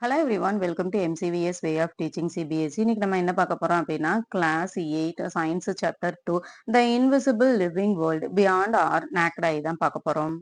Hello everyone welcome to MCVS way of teaching CBSE. இன்னைக்கு நம்ம என்ன பார்க்க போறோம் அப்படின்னா class 8 science chapter 2 the invisible living world beyond our naked eye தான் பார்க்க போறோம்.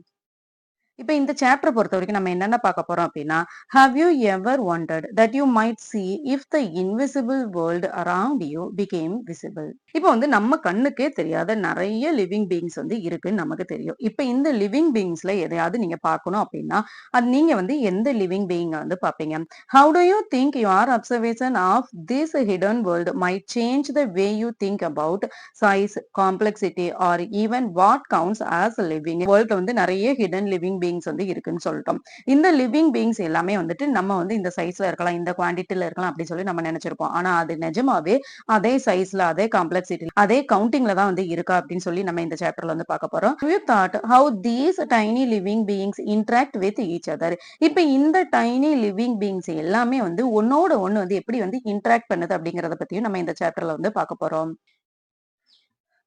இப்ப இந்த சாப்டர் பொறுத்த வரைக்கும் நம்ம என்னென்ன பார்க்க போறோம் அப்படின்னா, how you ever wondered that you might see if the invisible world around you became visible? இப்போ வந்து நம்ம கண்ணுக்கே தெரியாத நிறைய லிவிங் பீயிங்ஸ் வந்து இருக்குன்னு நமக்கு தெரியும். இப்ப இந்த லிவிங் பீயிங்ஸ்ல எதையாவது நீங்க பார்க்கணும் அப்படின்னா, அது நீங்க வந்து எந்த லிவிங் பீயிங்க வந்து பார்ப்பீங்க? How do you think your observation of this hidden world might change the way you think about size, complexity or even what counts as living? வேர்ல்ட்ல வந்து நிறைய ஹிடன் லிவிங் பீயிங்ஸ் வந்து இருக்குன்னு சொல்லிட்டோம். இந்த லிவிங் பீயிங்ஸ் எல்லாமே வந்துட்டு நம்ம வந்து இந்த சைஸ்ல இருக்கலாம், இந்த குவான்டிட்டில இருக்கலாம் அப்படி சொல்லி நம்ம நினைச்சிருப்போம். ஆனா அது நிஜமாவே அதே சைஸ்ல, அதே காம்ப்ளெக்சிட்டி, அதே கவுண்டிங்ல தான் வந்து இருக்கா அப்படின்னு சொல்லி நம்ம இந்த சாப்டர்ல வந்து பார்க்க போறோம். You thought how these tiny living beings interact with each other? இப்ப இந்த டைனி லிவிங் பீயிங்ஸ் எல்லாமே வந்து ஒன்னோட ஒண்ணு வந்து எப்படி வந்து இன்டராக்ட் பண்ணுது அப்படிங்கறத பத்தியும் நம்ம இந்த சாப்டர்ல வந்து பார்க்க போறோம்.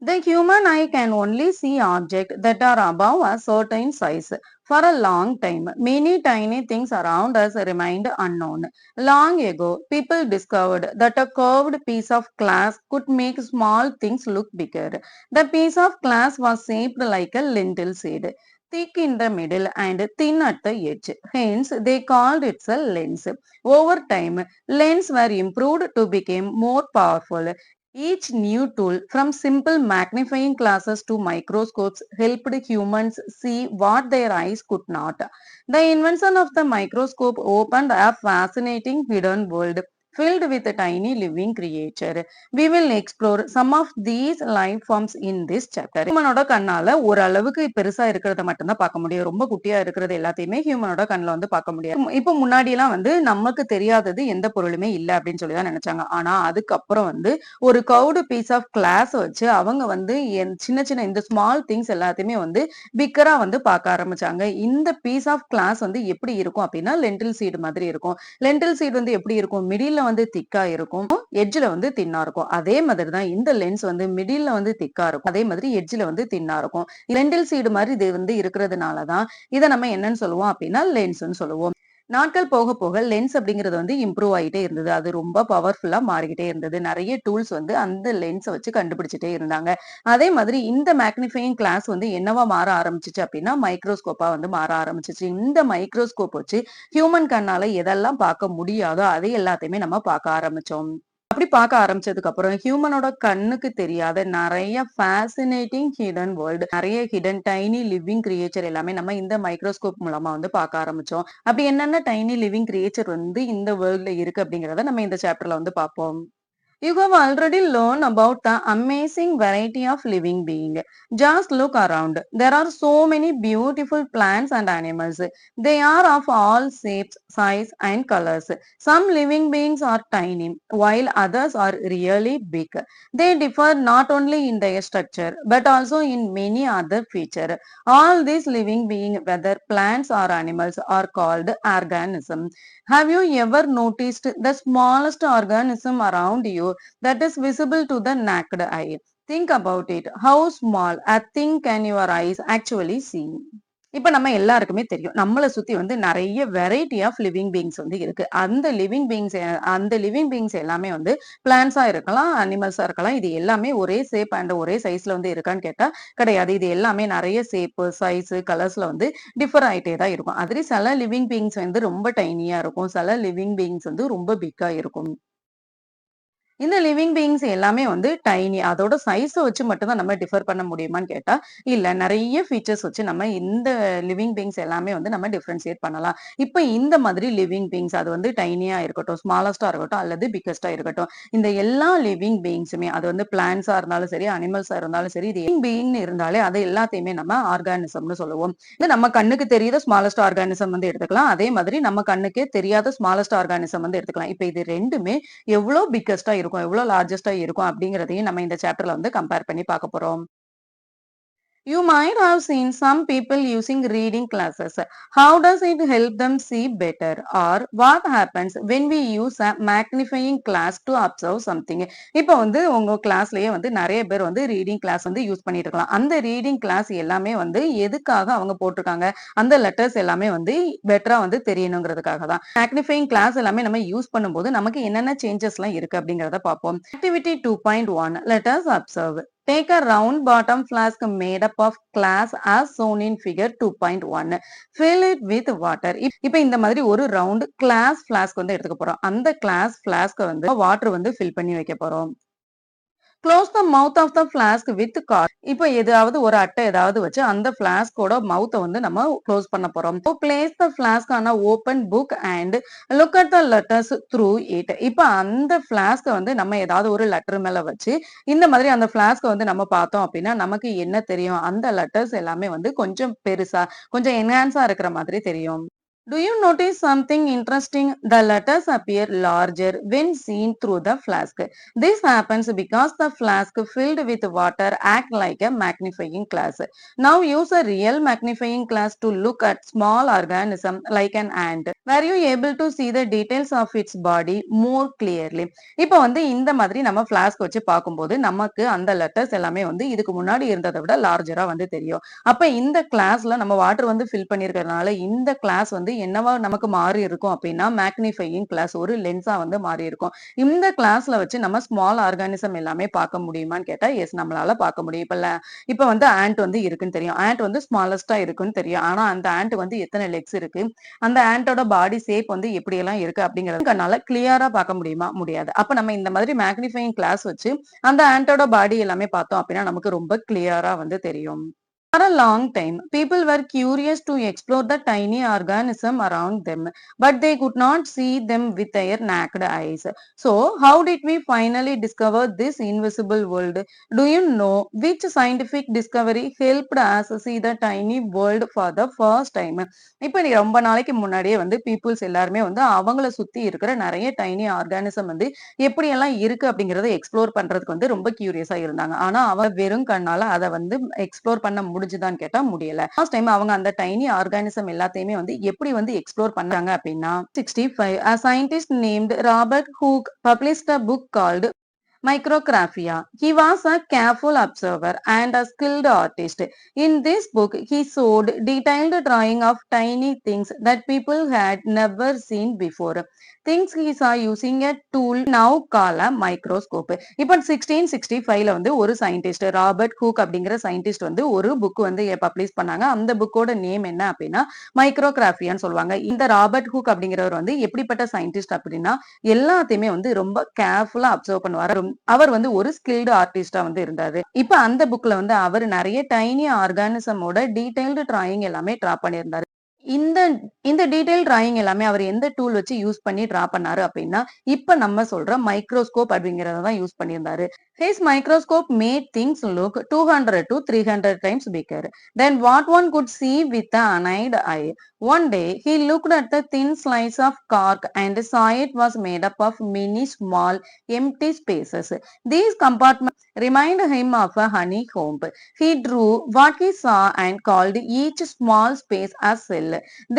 The human eye can only see objects that are above a certain size. For a long time, many tiny things around us remained unknown. Long ago, people discovered that a curved piece of glass could make small things look bigger. The piece of glass was shaped like a lentil seed, thick in the middle and thin at the edge. Hence, they called it a lens. Over time, lenses were improved to become more powerful. Each new tool, from simple magnifying glasses to microscopes, helped humans see what their eyes could not. The invention of the microscope opened a fascinating hidden world filled with tiny living creatures. We will explore some of these life forms in this chapter. ஹியூமனோட கண்ணால ஒரு அளவுக்கு பெருசா இருக்கிறத மட்டும்தான் பார்க்க முடியும். ரொம்ப குட்டியா இருக்கிறது எல்லாத்தையுமே ஹியூமனோட கண்ணுல வந்து பார்க்க முடியாது. இப்போ முன்னாடி எல்லாம் வந்து நமக்கு தெரியாதது எந்த பொருளுமே இல்ல அப்படின்னு சொல்லி தான் நினைச்சாங்க. ஆனா அதுக்கப்புறம் வந்து ஒரு கர்வ்டு பீஸ் ஆஃப் கிளாஸ் வச்சு அவங்க வந்து சின்ன சின்ன இந்த ஸ்மால் திங்ஸ் எல்லாத்தையுமே வந்து பிக்கரா வந்து பார்க்க ஆரம்பிச்சாங்க. இந்த பீஸ் ஆஃப் கிளாஸ் வந்து எப்படி இருக்கும் அப்படின்னா லென்டில் சீடு மாதிரி இருக்கும். லென்டில் சீடு வந்து எப்படி இருக்கும்? மிடில்ல வந்து திக்கா இருக்கும், எட்ஜ்ல வந்து தின்னா இருக்கும். அதே மாதிரி தான் இந்த லென்ஸ் வந்து மிடில்ல வந்து திக்கா இருக்கும், அதே மாதிரி எட்ஜ்ல வந்து தின்னா இருக்கும். லென்டில் சீடு மாதிரி இது வந்து இருக்கிறதுனால தான் இதை நம்ம என்னன்னு சொல்லுவோம் அப்படின்னா லென்ஸ்ன்னு சொல்லுவோம். நாட்கள் போக போக லென்ஸ் அப்படிங்கிறது வந்து இம்ப்ரூவ் ஆகிட்டே இருந்தது. அது ரொம்ப பவர்ஃபுல்லா மாறிக்கிட்டே இருந்தது. நிறைய டூல்ஸ் வந்து அந்த லென்ஸை வச்சு கண்டுபிடிச்சிட்டே இருந்தாங்க. அதே மாதிரி இந்த மேக்னிஃபையிங் கிளாஸ் வந்து என்னவா மாற ஆரம்பிச்சிச்சு அப்படின்னா மைக்ரோஸ்கோப்பா வந்து மாற ஆரம்பிச்சிச்சு. இந்த மைக்ரோஸ்கோப் வச்சு ஹியூமன் கண்ணால எதெல்லாம் பார்க்க முடியாதோ அதை எல்லாத்தையுமே நம்ம பார்க்க ஆரம்பிச்சோம். அப்படி பார்க்க ஆரம்பிச்சதுக்கு அப்புறம் ஹியூமனோட கண்ணுக்கு தெரியாத நிறைய ஃபேசினேட்டிங் ஹிடன் வேர்ல்டு, நிறைய ஹிடன் டைனி லிவிங் கிரியேச்சர் எல்லாமே நம்ம இந்த மைக்ரோஸ்கோப் மூலமா வந்து பார்க்க ஆரம்பிச்சோம். அப்படி என்னென்ன டைனி லிவிங் கிரியேச்சர் வந்து இந்த வேர்ல்ட்ல இருக்கு அப்படிங்கறத நம்ம இந்த சாப்டர்ல வந்து பார்ப்போம். You have already learned about the amazing variety of living being. Just look around. There are so many beautiful plants and animals. They are of all shapes, size and colors. Some living beings are tiny, while others are really big. They differ not only in their structure, but also in many other features. All these living beings, whether plants or animals, are called organisms. Have you ever noticed the smallest organism around you that is visible to the naked eye? Think about it. How small a thing can your eyes actually see? இப்ப நம்ம எல்லாருக்குமே தெரியும். நம்மள சுத்தி வந்து நிறைய variety of living beings வந்து இருக்கு. அந்த லிவிங் பீயிங்ஸ் எல்லாமே வந்து பிளான்ட்ஸா இருக்கலாம், அனிமல்ஸா இருக்கலாம். இது எல்லாமே ஒரே ஷேப் அண்ட் ஒரே சைஸ்ல வந்து இருக்கான்னு கேட்டா கிடையாது. இது எல்லாமே நிறைய ஷேப்பு, சைஸ், கலர்ஸ்ல வந்து டிஃபர் ஆயிட்டே தான் இருக்கும். அதுல சில லிவிங் பீயிங்ஸ் வந்து ரொம்ப டைனியா இருக்கும். சில லிவிங் பீயிங்ஸ் வந்து ரொம்ப பிக்கா இருக்கும். இந்த லிவிங் பீயிங்ஸ் எல்லாமே வந்து டைனி. அதோட சைஸ வச்சு மட்டும் தான் நம்ம டிஃபர் பண்ண முடியுமான்னு கேட்டா, இல்ல. நெறைய ஃபீச்சர்ஸ் வச்சு நம்ம இந்த லிவிங் பீயிங்ஸ் எல்லாமே வந்து நம்ம டிஃபரன்ஷியேட் பண்ணலாம். இப்ப இந்த மாதிரி லிவிங் பீயிங்ஸ் அது வந்து டைனியா இருக்கட்டும், ஸ்மாலஸ்ட்டா இருக்கட்டும் அல்லது பிக்கஸ்ட்டா இருக்கட்டும். இந்த எல்லா லிவிங் பீயிங்ஸுமே அது வந்து பிளான்ட்ஸா இருந்தாலும் சரி, அனிமல்ஸா இருந்தாலும் சரி, இது லிவிங் பீயிங்ன்னு இருந்தாலே அது எல்லாத்தையுமே நம்ம ஆர்கானிசம்னு சொல்லுவோம். இது நம்ம கண்ணுக்கு தெரியாத ஸ்மாலஸ்ட் ஆர்கானிசம் வந்து எடுத்துக்கலாம். அதே மாதிரி நம்ம கண்ணுக்கே தெரியாத ஸ்மாலஸ்ட் ஆர்கானிசம் வந்து எடுத்துக்கலாம். இப்ப இது 2மே எவ்ளோ பிக்கஸ்ட்டா இருக்கும், எவ்ளோ லார்ஜஸ்ட்டா இருக்கும் அப்படிங்கிறதையும் நம்ம இந்த சாப்டர்ல வந்து கம்பேர் பண்ணி பார்க்க போறோம். You might have seen some people using reading classes. How does it help them see better? Or what happens when we use a magnifying glass to observe something? இப்போ வந்து உங்க கிளாஸ்லயே வந்து நிறைய பேர் வந்து ரீடிங் கிளாஸ் வந்து யூஸ் பண்ணிட்டு இருக்கலாம். அந்த ரீடிங் கிளாஸ் எல்லாமே வந்து எதுக்காக அவங்க போட்டிருக்காங்க? அந்த லெட்டர்ஸ் எல்லாமே வந்து பெட்டரா வந்து தெரியணுங்கிறதுக்காக தான். மேக்னிஃபையிங் கிளாஸ் எல்லாமே நம்ம யூஸ் பண்ணும்போது நமக்கு என்னென்ன சேஞ்சஸ்லாம் இருக்கு அப்படிங்கிறத பார்ப்போம். Activity 2.1 Let us observe. Take a round bottom flask made up of glass as shown in figure 2.1. Fill it with water. இப்ப இந்த மாதிரி ஒரு ரவுண்ட் கிளாஸ் flask வந்து எடுத்துக்க போறோம். அந்த கிளாஸ் flask வந்து வாட்டர் வந்து ஃபில் பண்ணி வைக்க போறோம். Close the mouth of the flask with card. இப்போ ஏதாவது ஒரு அட்டை ஏதாவது வச்சு அந்த ஃபிளாஸ்கோட மவுத்தை வந்து நம்ம க்ளோஸ் பண்ண போறோம். Place the Flask on open book and look at the letters through it. இப்போ அந்த ஃபிளாஸ்க வந்து நம்ம ஏதாவது ஒரு லெட்டர் மேல வச்சு இந்த மாதிரி அந்த ஃபிளாஸ்க வந்து நம்ம பார்த்தோம் அப்படின்னா நமக்கு என்ன தெரியும்? அந்த லெட்டர்ஸ் எல்லாமே வந்து கொஞ்சம் பெருசா கொஞ்சம் என்ஹான்ஸா இருக்கிற மாதிரி தெரியும். Do you notice something interesting? The letters appear larger when seen through the flask. This happens because the flask filled with water act like a magnifying glass. Now use a real magnifying glass to look at small organism like an ant. Were you able to see the details of its body more clearly? இப்போ வந்து இந்த மாதிரி நம்ம flask வச்சு பார்க்கும்போது நமக்கு அந்த letters எல்லாமே வந்து இதுக்கு முன்னாடி இருந்ததை விட லார்ஜரா வந்து தெரியும். அப்ப இந்த கிளாஸ்ல நம்ம வாட்டர் வந்து ஃபில் பண்ணிருக்கிறதுனால இந்த கிளாஸ் வந்து என்னவா நமக்கு மாறி இருக்கும் அப்படின்னா மேக்னிஃபையிங் கிளாஸ் ஒரு லென்ஸா வந்து மாறி இருக்கும். இந்த கிளாஸ்ல வச்சு நம்ம ஸ்மால் ஆர்கானிசம் எல்லாமே பார்க்க முடியுமான்னு கேட்டா எஸ் நம்மளால பார்க்க முடியும். இப்ப வந்து ஆண்ட் வந்து இருக்குன்னு தெரியும். ஆண்ட் வந்து ஸ்மாலஸ்டா இருக்குன்னு தெரியும். ஆனா அந்த ஆண்ட் வந்து எத்தனை லெக்ஸ் இருக்கு, அந்த ஆண்டோட பாடி ஷேப் வந்து எப்படி எல்லாம் இருக்கு அப்படிங்கறதுனால கிளியரா பார்க்க முடியுமா? முடியாது. அப்ப நம்ம இந்த மாதிரி மேக்னிஃபையிங் கிளாஸ் வச்சு அந்த ஆண்டோட பாடி எல்லாமே பார்த்தோம் அப்படின்னா நமக்கு ரொம்ப கிளியரா வந்து தெரியும். For a long time, people were curious to explore the tiny organism around them, but they could not see them with their naked eyes. So, how did we finally discover this invisible world? Do you know which scientific discovery helped us see the tiny world for the first time? இப்போ நீ ரொம்ப நாளைக்கு முன்னாடியே வந்து peoples எல்லாருமே வந்து அவங்கள சுத்தி இருக்கிற நிறைய டைனி ஆர்கானிசம் வந்து எப்படி எல்லாம் இருக்கு அப்படிங்கறத எக்ஸ்ப்ளோர் பண்றதுக்கு வந்து ரொம்ப கியூரியஸா இருந்தாங்க. ஆனா அவ வெறும் கண்ணால அதை வந்து எக்ஸ்ப்ளோர் பண்ண முடிஞ்சுதான்னு கேட்டா முடியல. லாஸ்ட் டைம் அவங்க அந்த டைனி ஆர்கானிசம் எல்லாத்தையுமே வந்து எப்படி வந்து எக்ஸ்ப்ளோர் பண்ணாங்க அப்படின்னா 65 a scientist named Robert Hooke published a book called Micrographia. He was a careful observer and a skilled artist. In this book, he showed detailed drawing of tiny things that people had never seen before. Things he saw using a tool now called a microscope. இப்போ 1665ல வந்து ஒரு scientist Robert Hooke அப்படிங்கிற scientist வந்து ஒரு book வந்து publish பண்ணாங்க. அந்த புக்கோட நேம் என்ன அப்படின்னா மைக்ரோகிராஃபியான்னு சொல்லுவாங்க. இந்த ராபர்ட் ஹூக் அப்படிங்கிறவர் வந்து எப்படிப்பட்ட சயின்டிஸ்ட் அப்படின்னா எல்லாத்தையுமே வந்து ரொம்ப கேர்ஃபுல்லா அப்சர்வ் பண்ணுவாரு. அவர் வந்து ஒரு ஸ்கில்டு ஆர்டிஸ்டா வந்து இருந்தாரு. இப்ப அந்த புக்ல வந்து அவர் நிறைய டைனி ஆர்கானிசமோட டீடைல்டு டிராயிங் எல்லாமே டிரா பண்ணியிருந்தாரு. இந்த இந்த டீடைல் டிராயிங் எல்லாமே அவர் எந்த டூல் வச்சு யூஸ் பண்ணி டிரா பண்ணாரு அப்படின்னா இப்ப நம்ம சொல்ற மைக்ரோஸ்கோப் அப்படிங்கறத தான் யூஸ் பண்ணியிருந்தாரு. His microscope made things look 200 to 300 times bigger than what one could see with the unaided eye. One day, he looked at the thin slice of cork and saw it was made up of many small empty spaces. These compartments remind him of a honeycomb. He drew what he saw and called each small space a cell.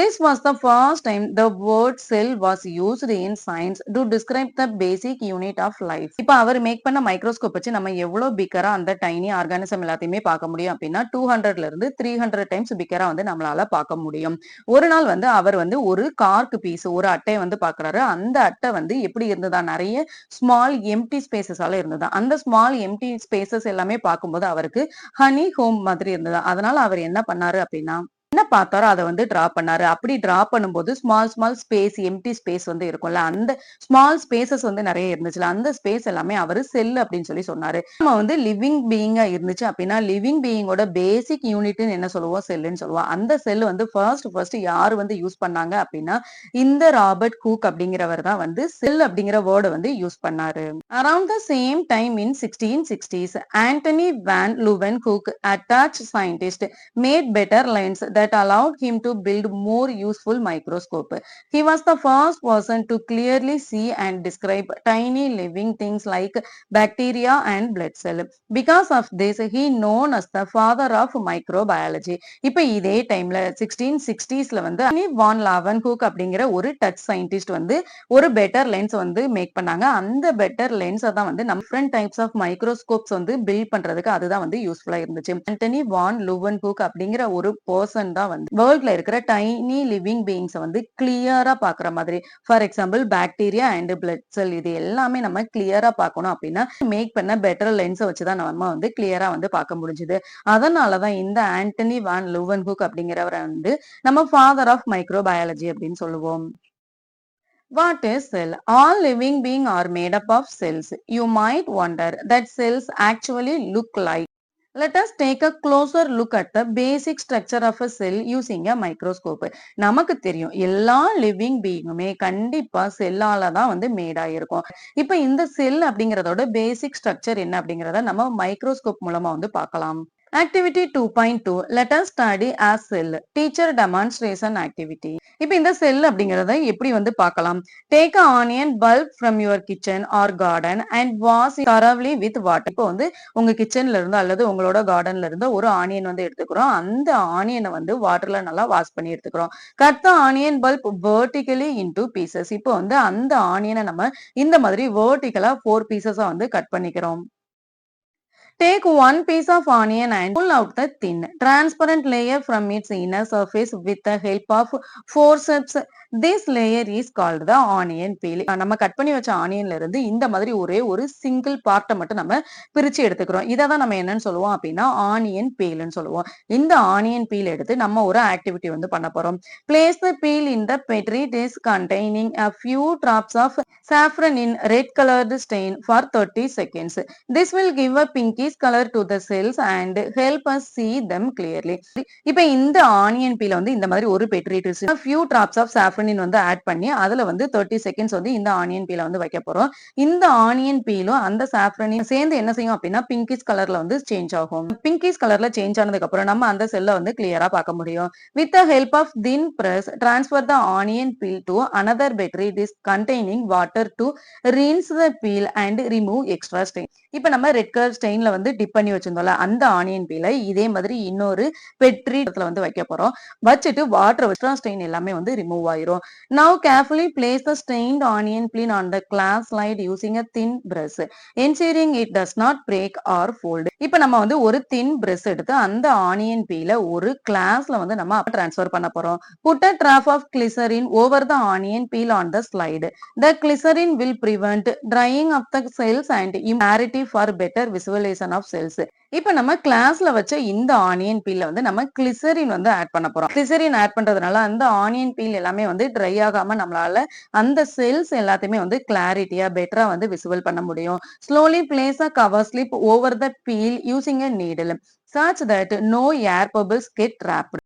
This was the first time the word cell was used in science to describe the basic unit of life. இப்ப அவர் make பண்ண microscope வச்சு நம்ம எவ்வளவு பிக்கரா அந்த tiny organism எல்லாத்தையுமே பார்க்க முடியும் அப்படின்னா 200ல இருந்து 300 டைம்ஸ் பிக்கரா வந்து நம்மளால பார்க்க முடியும். ஒரு நாள் வந்து அவர் வந்து ஒரு கார்க் பீஸ் ஒரு அட்டையை வந்து பாக்குறாரு. அந்த அட்டை வந்து எப்படி இருந்ததா நிறைய ஸ்மால் எம்டி ஸ்பேசஸால இருந்ததா. அந்த ஸ்மால் எம்டி ஸ்பேசஸ் எல்லாமே பார்க்கும்போது அவருக்கு ஹனி ஹோம் மாதிரி இருந்ததா. அதனால அவர் என்ன பண்ணாரு அப்படின்னா என்ன பார்த்தாரோ அதை வந்து டிரா பண்ணாரு. அப்படி டிரா பண்ணும்போது small small space empty space வந்து இருக்கும்ல அந்த ஸ்மால் ஸ்பேசஸ் வந்து நிறைய இருந்துச்சுல அந்த ஸ்பேஸ் எல்லாமே அவரு செல் அப்படின்னு சொல்லி சொன்னாரு. நம்ம வந்து லிவிங் பீயிங்கா இருந்துச்சு அப்படின்னா லிவிங் பீயிங்கோட பேசிக் யூனிட்னு என்ன சொல்லுவோம்? செல்லுன்னு சொல்லுவோம். அந்த செல் வந்து ஃபர்ஸ்ட் யாரு வந்து யூஸ் பண்ணாங்க அப்படின்னா இந்த ராபர்ட் ஹூக் அப்படிங்கிறவர் தான் வந்து செல் அப்படிங்கிற வேர்டை வந்து யூஸ் பண்ணாரு. Around the same time in 1660s, Antony van Leeuwenhoek, a Dutch scientist, made better lens that allowed him to build more useful microscope. He was the first person to clearly see and describe tiny living things like bacteria and blood cell. Because of this, he known as the father of microbiology. இப்ப இதே டைம்ல 1660ஸ்ல வந்து வான் லாவன்ஹூக் அப்படிங்கிற ஒரு touch scientist வந்து ஒரு better lens வந்து make பண்ணாங்க. அந்த பெட்டர் லென்ஸை தான் வந்து நம்ம டிஃப்ரெண்ட் டைப்ஸ் ஆஃப் மைக்ரோஸ்கோப்ஸ் வந்து பில்ட் பண்றதுக்கு அதுதான் வந்து யூஸ்ஃபுல்லா இருந்துச்சு. ஆண்டனி வான் லூவன்ஹூக் அப்படிங்கிற ஒரு பர்சன் தான் வந்து வேர்ல்ட்ல இருக்கிற டைனி லிவிங் பீயிங்ஸை வந்து கிளியரா பாக்குற மாதிரி, for example bacteria and blood cell, இது எல்லாமே நம்ம கிளியரா பார்க்கணும் அப்படின்னா மேக் பண்ண பெட்டர் லென்ஸை வச்சுதான் நம்ம வந்து கிளியரா வந்து பார்க்க முடிஞ்சுது. அதனாலதான் இந்த ஆண்டனி வான் லூவன்ஹூக் அப்படிங்கிறவரை வந்து நம்ம ஃபாதர் ஆஃப் மைக்ரோபயாலஜி அப்படின்னு சொல்லுவோம். What is cell? All living beings are made up of cells. You might wonder that cells actually look like. Let us take a closer look at the basic structure of a cell using a microscope. நமக்கு தெரியும் எல்லா living பீயிங்குமே கண்டிப்பா செல்லால தான் வந்து mat ஆயிருக்கும். இப்ப இந்த செல் அப்படிங்கறதோட பேசிக் structure என்ன அப்படிங்கறத நம்ம மைக்ரோஸ்கோப் மூலமா வந்து பார்க்கலாம். Activity 2.2 Let us study as cell. Teacher demonstration activity. இப்ப இந்த செல் அப்படிங்கறத எப்படி வந்து பார்க்கலாம். Take a onion bulb from your kitchen or garden and wash it thoroughly with water. இப்போ வந்து உங்க கிச்சன்ல இருந்து அல்லது உங்களோட கார்டன்ல இருந்து ஒரு ஆனியன் வந்து எடுத்துக்கிறோம். அந்த ஆனியனை வந்து வாட்டர்ல நல்லா வாஷ் பண்ணி எடுத்துக்கிறோம். Cut the onion bulb vertically into pieces. இப்போ வந்து அந்த ஆனியனை நம்ம இந்த மாதிரி vertically 4 பீசஸா வந்து கட் பண்ணிக்கிறோம். Take one piece of onion and pull out the thin, transparent layer from its inner surface with the help of forceps. This layer is called the onion peel. நம்ம கட் பண்ணி வச்ச ஆனியன்ல இருந்து இந்த மாதிரி ஒரே ஒரு சிங்கிள் பார்ட்டை மட்டும் நம்ம பிரிச்சு எடுத்துக்கிறோம். இதை தான் நம்ம என்னன்னு சொல்லுவோம் அப்படின்னா ஆனியன் பீல்னு சொல்லுவோம். இந்த ஆனியன் பீல் எடுத்து நம்ம ஒரு ஆக்டிவிட்டி வந்து பண்ண போறோம். Place the peel in the petri dish containing a few drops of saffron in red colored stain for 30 seconds. This will give a pinkish color to the cells and help us see them clearly. இப்ப இந்த onion பீல வந்து இந்த மாதிரி ஒரு petri dish few drops of saffron வந்து add பண்ணி அதுல வந்து 30 செகண்ட்ஸ் வந்து இந்த ஆனியன் பீல வந்து வைக்க போறோம். இந்த ஆனியன் பீலும் அந்த சாஃப்ரனையும் சேர்ந்து என்ன செய்யும் அப்படின்னா பிங்கிஷ் கலர்ல வந்து சேஞ்ச் ஆகும். பிங்கிஷ் கலர்ல சேஞ்ச் ஆனதுக்கு அப்புறம் நம்ம அந்த செல்லை வந்து கிளியரா பார்க்க முடியும். With the help of thin press, transfer the onion peel to another petri dish containing water to rinse the peel and remove extra stain. இப்ப நம்ம ரெட் கலர் ஸ்டெயின்ல வந்து டிப் பண்ணி வச்சிருந்தோம்ல அந்த ஆனியன் பீலை இதே மாதிரி இன்னொரு பெட்ரி வந்து வைக்க போறோம். வச்சுட்டு வாட்டர் எக்ஸ்ட்ரா ஸ்டெயின் எல்லாமே வந்து ரிமூவ் ஆயிரும். Now carefully place the stained onion peel on the glass slide using a thin brush, ensuring it does not break or fold. இப்ப நம்ம வந்து ஒரு thin brush எடுத்து அந்த ஆனியன் பீலை ஒரு கிளாஸ்ல வந்து நம்ம டிரான்ஸ்ஃபர் பண்ண போறோம். Put a drop of glycerin over the onion peel on the slide. The glycerin will prevent drying of the cells and clarity for better visualization of cells. இப்ப நம்ம கிளாஸ்ல வச்ச இந்த ஆனியன் பீல்ல வந்து நம்ம கிளிசரின் வந்து ஆட் பண்ண போறோம். கிளிசரின் ஆட் பண்றதுனால அந்த ஆனியன் பீல் எல்லாமே வந்து ட்ரை ஆகாம நம்மளால அந்த செல்ஸ் எல்லாத்தையுமே வந்து கிளாரிட்டியா பெட்டரா வந்து விசுவல் பண்ண முடியும். Slowly place a cover slip over the peel using a needle such that no air bubbles get trapped.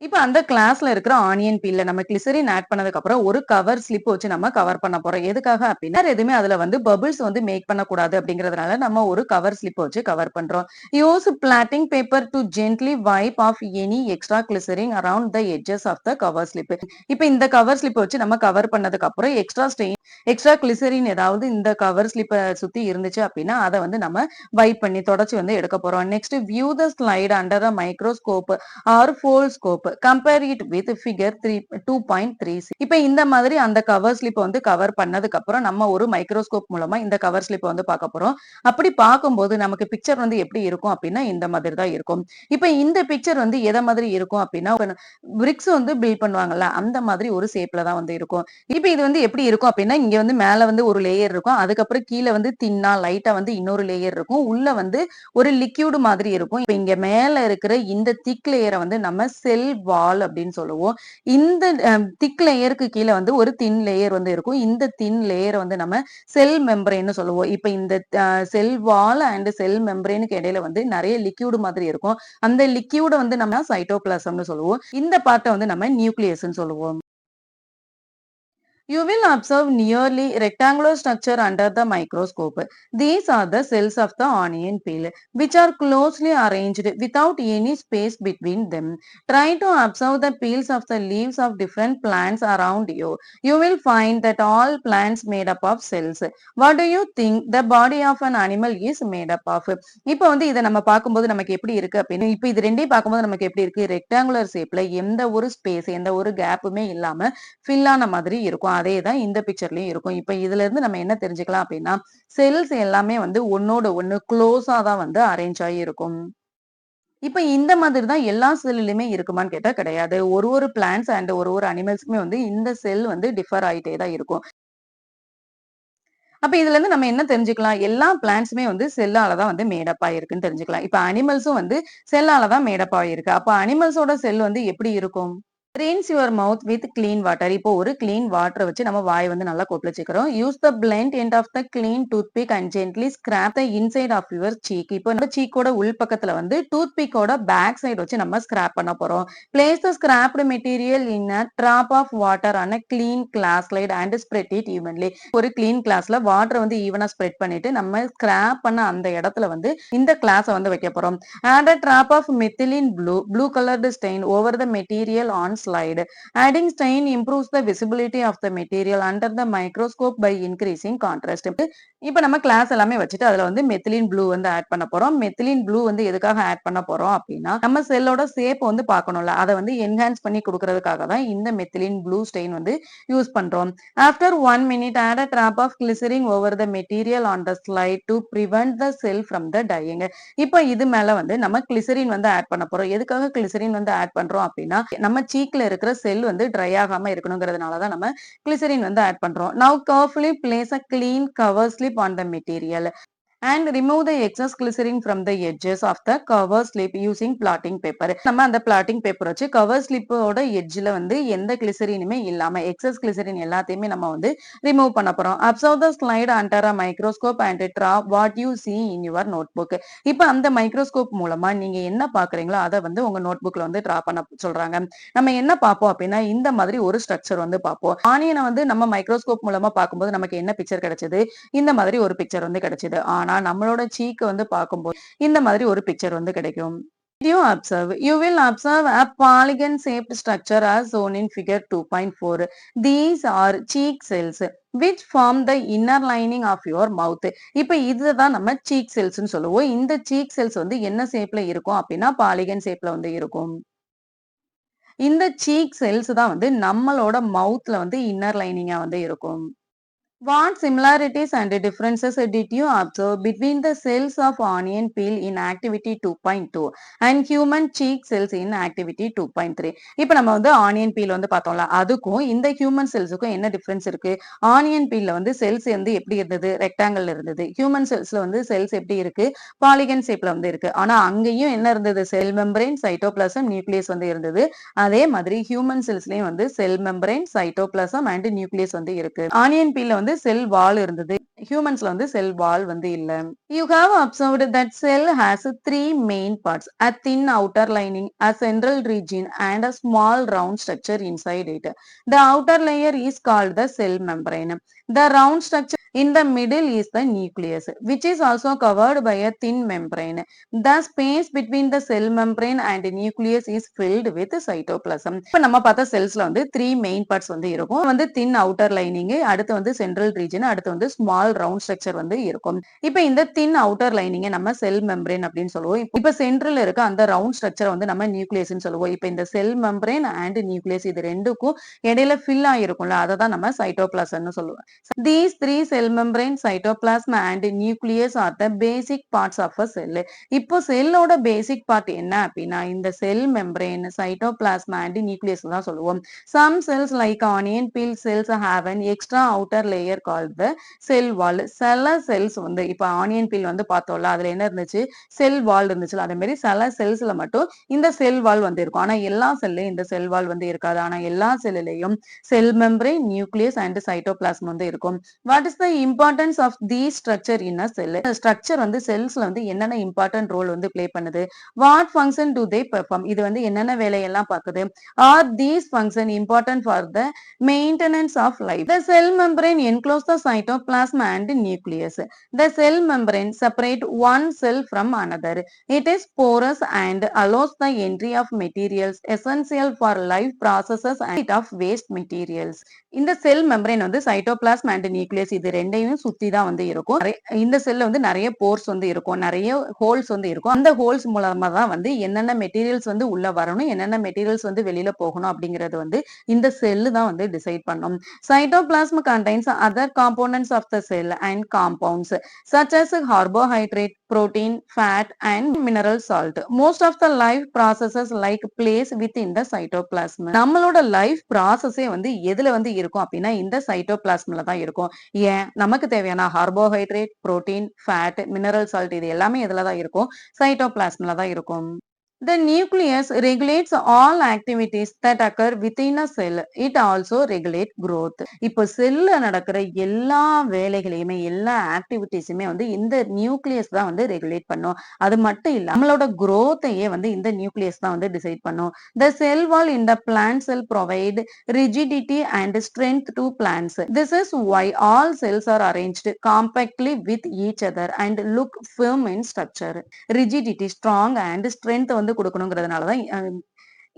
இப்ப அந்த கிளாஸ்ல இருக்கிற ஆனியன் பீல்ல நம்ம கிளிசரின் ஆட் பண்ணதுக்கு அப்புறம் ஒரு கவர் ஸ்லிப் வச்சு நம்ம கவர் பண்ண போறோம். எதுக்காக அப்படின்னா எதுவுமே அதுல வந்து பபிள்ஸ் வந்து மேக் பண்ணக்கூடாது அப்படிங்கறதுனால நம்ம ஒரு கவர் ஸ்லிப் வச்சு கவர் பண்றோம். Use blotting paper to gently wipe off any extra glycerine around the edges of the cover slip. இப்ப இந்த கவர் ஸ்லிப் வச்சு நம்ம கவர் பண்ணதுக்கு அப்புறம் எக்ஸ்ட்ரா கிளிசரின் ஏதாவது இந்த கவர் ஸ்லிப்பை சுத்தி இருந்துச்சு அப்படின்னா அதை வந்து நம்ம வைப் பண்ணி தொடச்சு வந்து எடுக்க போறோம். Next view the slide under a microscope or foldscope. Compare it with figure 2.3. இப்ப இந்த மாதிரி அந்த கவர் ஸ்லிப் வந்து கவர் பண்ணதுக்கு அப்புறம் நம்ம ஒரு மைக்ரோஸ்கோப் மூலமா இந்த கவர் ஸ்லிப் வந்து பார்க்க போறோம். அப்படி பார்க்கும்போது நமக்கு பிக்சர் வந்து எப்படி இருக்கும் அப்படின்னா இந்த மாதிரி தான் இருக்கும். இப்ப இந்த பிக்சர் வந்து எதை மாதிரி இருக்கும் அப்படின்னா பிரிக்ஸ் வந்து பில்ட் பண்ணுவாங்கல்ல அந்த மாதிரி ஒரு ஷேப்ல தான் வந்து இருக்கும். இப்ப இது வந்து எப்படி இருக்கும் அப்படின்னா இங்க வந்து மேல வந்து ஒரு லேயர் இருக்கும். அதுக்கப்புறம் கீழே வந்து தின்னா லைட்டா வந்து இன்னொரு லேயர் இருக்கும். உள்ள வந்து ஒரு லிக்யூடு மாதிரி இருக்கும். இப்ப இங்க மேல இருக்கிற இந்த திக் லேயரை வந்து நம்ம செல் வால் அப்படின்னு சொல்லுவோம். இந்த திக் லேயருக்கு கீழே வந்து ஒரு தின் லேயர் வந்து இருக்கும். இந்த தின் லேயர் வந்து நம்ம செல் மெம்பரேன்னு சொல்லுவோம். இப்ப இந்த செல் வால் அண்ட் செல் மெம்பரேனுக்கு இடையில வந்து நிறைய லிக்யூடு மாதிரி இருக்கும். அந்த லிக்யூட வந்து நம்ம சைட்டோபிளாசம்னு சொல்லுவோம். இந்த பார்ட்டை வந்து நம்ம நியூக்ளியஸ்ன்னு சொல்லுவோம். You will observe nearly rectangular structure under the microscope. These are the cells of the onion peel, which are closely arranged without any space between them. Try to observe the peels of the leaves of different plants around you. You will find that all plants made up of cells. What do you think the body of an animal is made up of? இப்போ வந்து இத நம்ம பார்க்கும்போது நமக்கு எப்படி இருக்கு அப்படின்னு இப்ப இது ரெண்டையும் பார்க்கும்போது நமக்கு எப்படி இருக்கு ரெக்டாங்குலர் ஷேப்ல எந்த ஒரு ஸ்பேஸ் எந்த ஒரு கேப்புமே இல்லாம ஃபில் ஆன மாதிரி இருக்கும். அதே தான் இந்த பிக்சர்லயும் இருக்கும். இப்ப இதுல இருந்து நம்ம என்ன தெரிஞ்சுக்கலாம் அப்படின்னா, செல்ஸ் எல்லாமே வந்து ஒண்ணோட ஒண்ணு குளோஸா தான் வந்து அரேஞ்ச் ஆகி இருக்கும். இப்ப இந்த மாதிரி தான் எல்லா செல்லுலயுமே இருக்குமான்னு கேட்டா கிடையாது. ஒரு பிளான்ட்ஸ் அண்ட் ஒரு அனிமல்ஸ்க்குமே வந்து இந்த செல் வந்து டிஃபர் ஆயிட்டே தான் இருக்கும். அப்ப இதுல இருந்து நம்ம என்ன தெரிஞ்சுக்கலாம்? எல்லா பிளான்ட்ஸுமே வந்து செல்லால தான் வந்து மேட் அப் ஆயிருக்குன்னு தெரிஞ்சுக்கலாம். இப்ப அனிமல்ஸும் வந்து செல்லால தான் மேட் அப் ஆயிருக்கு. அப்ப அனிமல்ஸோட செல் வந்து எப்படி இருக்கும்? rinse your mouth with clean water. இப்போ ஒரு clean water வச்சு நம்ம வாய் வந்து நல்லா கொப்பளிச்சுக்கிறோம். Use the blunt end of the clean toothpick and gently scrape the inside of your cheek. இப்போ நம்ம சீக்கோட உள் பக்கத்துல வந்து டூத்பிக்கோட பேக் சைடு வச்சு நம்ம ஸ்கிராப் பண்ண போறோம். Place the scraped material in a drop of water on a clean glass slide and spread it evenly. ஒரு clean glassல வாட்டர் வந்து ஈவனா ஸ்ப்ரெட் பண்ணிட்டு நம்ம ஸ்கிராப் பண்ண அந்த இடத்துல வந்து இந்த கிளாஸை வந்து வைக்க போறோம். Add a drop of methylene blue colored stain over the material on slide. Adding stain improves the visibility of the material under the microscope by increasing contrast. இப்ப நம்ம கிளாஸ் எல்லாமே வச்சுட்டு அதுல வந்து மெத்திலின் ப்ளூ வந்து ஆட் பண்ண போறோம். மெத்திலின் ப்ளூ வந்து எதுக்காக ஆட் பண்ண போறோம் அப்படின்னா நம்ம செல்லோட சேப் வந்து பார்க்கணும்ல அதை வந்து என்ஹான்ஸ் பண்ணி கொடுக்கறதுக்காக தான் இந்த மெத்திலின் ப்ளூ ஸ்டெயின் வந்து யூஸ் பண்றோம். After 1 minute, add a drop of glycerin over the material on the slide to prevent the cell from the dying. இப்ப இது மேல வந்து நம்ம கிளிசரின் வந்து ஆட் பண்ண போறோம். எதுக்காக கிளிசரின் வந்து ஆட் பண்றோம் அப்படின்னா நம்ம சீக்ல இருக்கிற செல் வந்து ட்ரை ஆகாம இருக்கணுங்கிறதுனால தான் நம்ம கிளிசரின் வந்து ஆட் பண்றோம். Now carefully place a clean cover slip on the material and remove the excess glycerin from the edges of the cover slip using plotting paper. நம்ம அந்த plotting paper வச்சு cover slip ஓட எட்ஜ்ல வந்து எந்த கிளிசரினுமே இல்லாம excess glycerin எல்லாத்தையுமே நம்ம வந்து ரிமூவ் பண்ண போறோம். Observe the slide under a microscope and draw what you see in your notebook. இப்ப அந்த மைக்ரோஸ்கோப் மூலமா நீங்க என்ன பாக்குறீங்களோ அதை வந்து உங்க நோட்புக்ல வந்து டிரா பண்ண சொல்றாங்க. நம்ம என்ன பார்ப்போம் அப்படின்னா இந்த மாதிரி ஒரு ஸ்ட்ரக்சர் வந்து பார்ப்போம். ஆனியனை வந்து நம்ம மைக்ரோஸ்கோப் மூலமா பார்க்கும்போது நமக்கு என்ன பிக்சர் கிடைச்சது? இந்த மாதிரி ஒரு பிக்சர் வந்து கிடைச்சது. ஆனா நம்மளோட சீக் வந்து பார்க்கும்போது இந்த மாதிரி ஒரு பிக்சர் வந்து கிடைக்கும். You will observe a polygon shaped structure as shown in figure 2.4. These are cheek cells which form the inner lining of your mouth. இப்ப இதுதான் நம்ம cheek cells னு சொல்லுவோம். இந்த cheek cells வந்து என்ன ஷேப்ல இருக்கும் அப்படின்னா பாலிகன் ஷேப்ல வந்து இருக்கும். இந்த cheek cells தான் வந்து நம்மளோட மவுத்ல வந்து இன்னர் லைனிங்கா வந்து இருக்கும். What similarities and differences did you observe between the cells of onion peel in activity 2.2 and human cheek cells in activity 2.3? இப்ப நம்ம வந்து ஆனியன் பீல் வந்து பார்த்தோம்ல அதுக்கும் இந்த ஹியூமன் செல்ஸுக்கும் என்ன டிஃபரன்ஸ் இருக்கு? ஆனியன் பீல்ல வந்து செல்ஸ் வந்து எப்படி இருந்தது? ரெக்டாங்கிள் இருந்தது. ஹியூமன் செல்ஸ்ல வந்து செல்ஸ் எப்படி இருக்கு? பாலிகன் ஷேப்ல வந்து இருக்கு. ஆனா அங்கேயும் என்ன இருந்தது? செல் மெம்பரேன், சைட்டோபிளாசம், நியூக்ளியஸ் வந்து இருந்தது. அதே மாதிரி ஹியூமன் செல்ஸ்லயும் வந்து செல் மெம்பரேன், சைட்டோபிளாசம் அண்ட் நியூக்ளியஸ் வந்து இருக்கு. ஆனியன் பீல்ல வந்து செல் வால் இருந்தது. ஹியூமன்ஸ்ல வந்து செல் வால் வந்து இல்ல. You have observed that cell has three main parts: a thin outer lining, a central region, and a small round structure inside it. The outer layer is called the cell membrane. The round structure in the middle is the nucleus, which is also covered by a thin membrane. The space between the cell membrane and nucleus is filled with cytoplasm. இப்ப நம்ம பார்த்த செல்ஸ்ல வந்து three main parts வந்து இருக்கும். வந்து thin outer lining, அடுத்து வந்து central region, அடுத்து வந்து small round structure வந்து இருக்கும். இப்ப இந்த thin outer lining நம்ம செல் மெம்பரேன் அப்படின்னு சொல்லுவோம். இப்ப சென்ட்ரல் இருக்க அந்த ரவுண்ட் ஸ்ட்ரக்சர் வந்து நம்ம நியூக்ளியஸ்னு சொல்லுவோம். இப்ப இந்த செல் மெம்பரேன் அண்ட் நியூக்ளியஸ் இது ரெண்டுக்கும் இடையில ஃபில் ஆயிருக்கும்ல அதை தான் நம்ம சைட்டோபிளாசம்னு சொல்லுவோம். These three cell membrane, cytoplasm and nucleus are the basic parts of a cell. இப்போ செல்லோட பேசிக் பார்ட் என்ன அப்படின்னா இந்த செல் மெம்பரேன், சைட்டோபிளாஸ்ம் அண்ட் நியூக்ளியஸ் தான் சொல்லுவோம். Some cells like onion peel cells have an extra outer layer called the cell wall. வால். சில cells வந்து இப்ப onion feel வந்து பார்த்தோம்ல, அதுல என்ன இருந்துச்சு? செல் வால் இருந்துச்சுல்ல. அதே மாரி சில செல்ஸ்ல மட்டும் இந்த செல் வால் வந்து இருக்கும். ஆனா எல்லா செல்லயும் இந்த செல் வால் வந்து இருக்காது. ஆனா எல்லா செல்லுலயும் cell membrane, nucleus and cytoplasm வந்து இருக்கும். What is the importance of these structure in a cell? Structure வந்து செல்ஸ்ல வந்து என்னென்ன இம்பார்ட்டன்ட் ரோல் வந்து ப்ளே பண்ணுது? What function do they perform? இது வந்து என்னென்ன வேலையெல்லாம் பாக்குது? Are these function important for the maintenance of life? The cell membrane enclose the cytoplasm and nucleus. The cell membrane separate one cell from another. It is porous and allows the entry of materials essential for life processes and of waste materials. இந்த செல் membrane வந்து சைட்டோபிளாஸ்ம் and nucleus இது ரெண்டையும் சுத்தி தான் வந்து இருக்கும். இந்த செல்ல வந்து நிறைய போர்ஸ் வந்து இருக்கும், நிறைய ஹோல்ஸ் வந்து இருக்கும். அந்த ஹோல்ஸ் மூலமா தான் வந்து என்னென்ன மெட்டீரியல்ஸ் வந்து உள்ள வரணும், என்னென்ன மெட்டீரியல்ஸ் வந்து வெளியில போகணும் அப்படிங்கிறது வந்து இந்த செல்லு தான் வந்து டிசைட் பண்ணும். Cytoplasm contains other components of the cell and compounds such as carbohydrate, protein, fat and mineral salt. Most of the life processes like place within the cytoplasm. நம்மளோட லைஃப் ப்ராசஸே வந்து எதுல வந்து இருக்கும் அப்படின்னா இந்த சைட்டோபிளாஸ்ம்ல தான் இருக்கும். ஏன் நமக்கு தேவையான carbohydrate, protein, fat, mineral salt இது எல்லாமே எதுல தான் இருக்கும்? சைட்டோபிளாஸ்ம்ல தான் இருக்கும். The nucleus regulates all activities that occur within a cell. It also regulates growth. இப்போ செல்ல நடக்கிற எல்லா வேலைகளையுமே எல்லா ஆக்டிவிட்டிஸுமே வந்து இந்த நியூக்ளியஸ் தான் வந்து ரெகுலேட் பண்ணும். அது மட்டும் இல்ல நம்மளோட growth-ஐயே வந்து இந்த நியூக்ளியஸ் தான் வந்து டிசைட் பண்ணும். The cell wall in the plant cell provide rigidity and strength to plants. This is why all cells are arranged compactly with each other and look firm in structure. Rigidity strong and strength வந்து கொடுக்கணுங்கிறதுனால தான்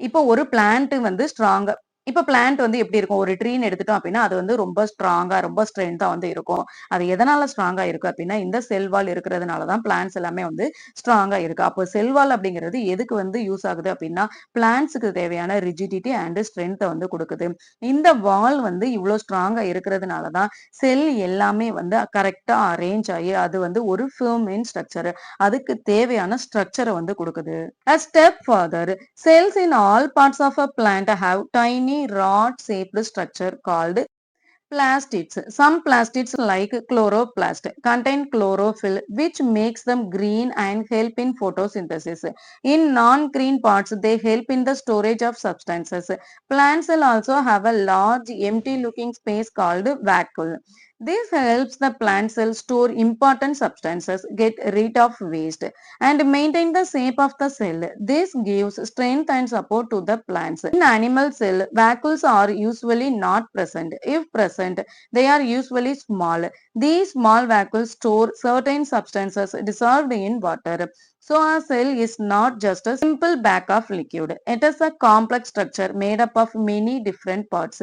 இப்போ ஒரு plant வந்து ஸ்ட்ராங்கா இப்ப plant வந்து எப்படி இருக்கும்? ஒரு ட்ரீன்னு எடுத்துட்டோம் அப்படின்னா அது வந்து ரொம்ப ஸ்ட்ராங்கா ரொம்ப ஸ்ட்ரென்த்தா வந்து இருக்கும். அது எதனால ஸ்ட்ராங்கா இருக்கு அப்படின்னா இந்த செல்வால் இருக்கிறதுனால தான் பிளான்ட்ஸ் எல்லாமே வந்து ஸ்ட்ராங்கா இருக்கு. அப்போ செல்வால் அப்படிங்கிறது எதுக்கு வந்து யூஸ் ஆகுது அப்படின்னா பிளான்ட்ஸுக்கு தேவையான ரிஜிடிட்டி அண்ட் ஸ்ட்ரென்த்தை வந்து கொடுக்குது. இந்த வால் வந்து இவ்வளவு ஸ்ட்ராங்கா இருக்கிறதுனால தான் செல் எல்லாமே வந்து கரெக்டா அரேஞ்ச் ஆகி அது வந்து ஒரு ஃபர்ம் ஸ்ட்ரக்சர் அதுக்கு தேவையான ஸ்ட்ரக்சரை வந்து கொடுக்குது. A step further, cells in all parts of a plant have tiny rod-shaped structure called plastids. Some plastids like chloroplast contain chlorophyll which makes them green and help in photosynthesis. In non-green parts, they help in the storage of substances. Plant cell also have a large empty looking space called vacuole. This helps the plant cell store important substances, get rid of waste, and maintain the shape of the cell. This gives strength and support to the plants. In animal cell, vacuoles are usually not present. If present, they are usually small. These small vacuoles store certain substances dissolved in water. So a cell is not just a simple bag of liquid. It is a complex structure made up of many different parts,